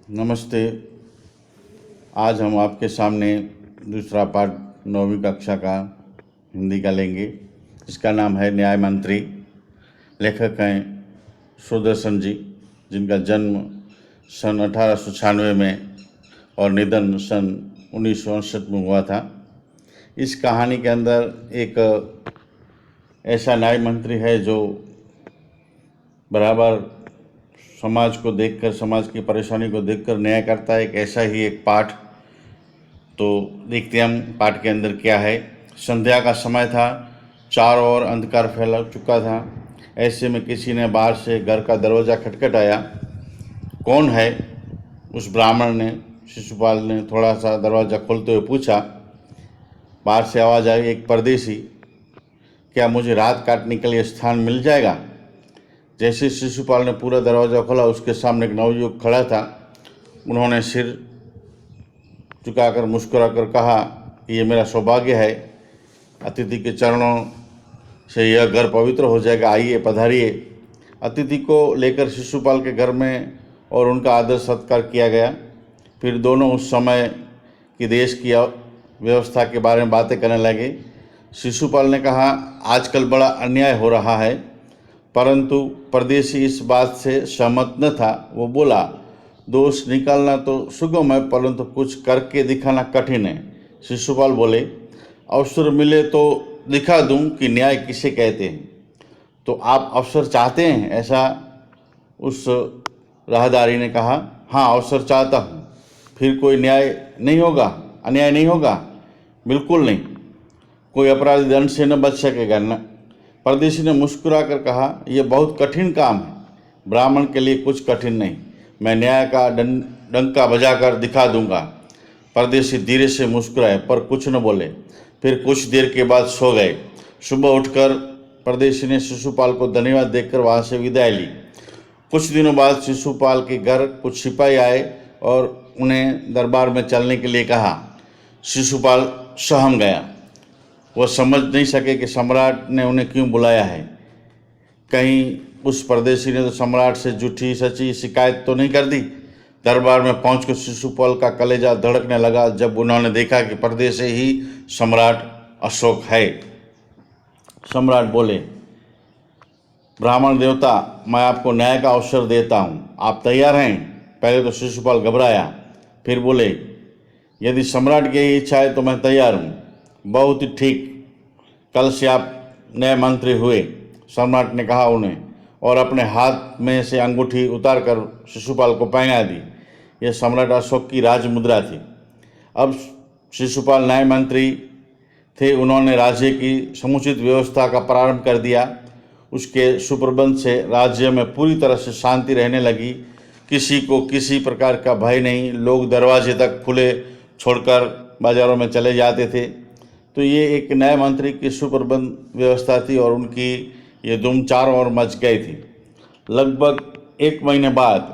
नमस्ते। आज हम आपके सामने दूसरा पाठ 9वीं कक्षा का हिंदी का लेंगे। इसका नाम है न्याय मंत्री। लेखक हैं सुदर्शन जी, जिनका जन्म सन 1896 में और निधन सन 1969 में हुआ था। इस कहानी के अंदर एक ऐसा न्याय मंत्री है जो बराबर समाज को देखकर, समाज की परेशानी को देखकर न्याय करता है। एक ऐसा ही एक पाठ। तो देखते हैं हम पाठ के अंदर क्या है। संध्या का समय था, चारों ओर अंधकार फैला चुका था। ऐसे में किसी ने बाहर से घर का दरवाज़ा खटखटाया। कौन है? उस ब्राह्मण ने, शिशुपाल ने थोड़ा सा दरवाज़ा खोलते हुए पूछा। बाहर से आवाज़ आई, एक परदेसी, क्या मुझे रात काटने के लिए स्थान मिल जाएगा? जैसे शिशुपाल ने पूरा दरवाज़ा खोला, उसके सामने एक नवयुवक खड़ा था। उन्होंने सिर झुकाकर मुस्कुराकर कहा कि ये मेरा सौभाग्य है, अतिथि के चरणों से यह घर पवित्र हो जाएगा, आइए पधारिए। अतिथि को लेकर शिशुपाल के घर में और उनका आदर सत्कार किया गया। फिर दोनों उस समय की देश की व्यवस्था के बारे में बातें करने लगे। शिशुपाल ने कहा, आजकल बड़ा अन्याय हो रहा है, परंतु परदेशी इस बात से सहमत न था। वो बोला, दोष निकालना तो सुगम है, परंतु कुछ करके दिखाना कठिन है। शिशुपाल बोले, अवसर मिले तो दिखा दूं कि न्याय किसे कहते हैं। तो आप अवसर चाहते हैं? ऐसा उस राहदारी ने कहा। हाँ, अवसर चाहता हूँ। फिर कोई न्याय नहीं होगा, अन्याय नहीं होगा? बिल्कुल नहीं। कोई अपराधी दंड से न बच सकेगा न। परदेशी ने मुस्कुरा कर कहा, यह बहुत कठिन काम है। ब्राह्मण के लिए कुछ कठिन नहीं, मैं न्याय का डंका बजाकर दिखा दूंगा। परदेशी धीरे से मुस्कुराए पर कुछ न बोले। फिर कुछ देर के बाद सो गए। सुबह उठकर परदेशी ने शिशुपाल को धन्यवाद देकर वहाँ से विदाई ली। कुछ दिनों बाद शिशुपाल के घर कुछ सिपाही आए और उन्हें दरबार में चलने के लिए कहा। शिशुपाल सहम गया। वह समझ नहीं सके कि सम्राट ने उन्हें क्यों बुलाया है। कहीं उस परदेशी ने तो सम्राट से झूठी सच्ची शिकायत तो नहीं कर दी। दरबार में पहुंचकर शिशुपाल का कलेजा धड़कने लगा जब उन्होंने देखा कि परदेशी ही सम्राट अशोक है। सम्राट बोले, ब्राह्मण देवता, मैं आपको न्याय का अवसर देता हूँ, आप तैयार हैं? पहले तो शिशुपाल घबराया, फिर बोले, यदि सम्राट की इच्छा है तो मैं तैयार हूँ। बहुत ही ठीक, कल से आप नए मंत्री हुए, सम्राट ने कहा उन्हें, और अपने हाथ में से अंगूठी उतारकर शिशुपाल को पहना दी। यह सम्राट अशोक की राजमुद्रा थी। अब शिशुपाल नए मंत्री थे। उन्होंने राज्य की समुचित व्यवस्था का प्रारंभ कर दिया। उसके सुप्रबंध से राज्य में पूरी तरह से शांति रहने लगी। किसी को किसी प्रकार का भय नहीं। लोग दरवाजे तक खुले छोड़कर बाजारों में चले जाते थे। तो ये एक नए मंत्री की सुप्रबंध व्यवस्था थी और उनकी ये धूम चारों ओर मच गई थी। लगभग 1 महीने बाद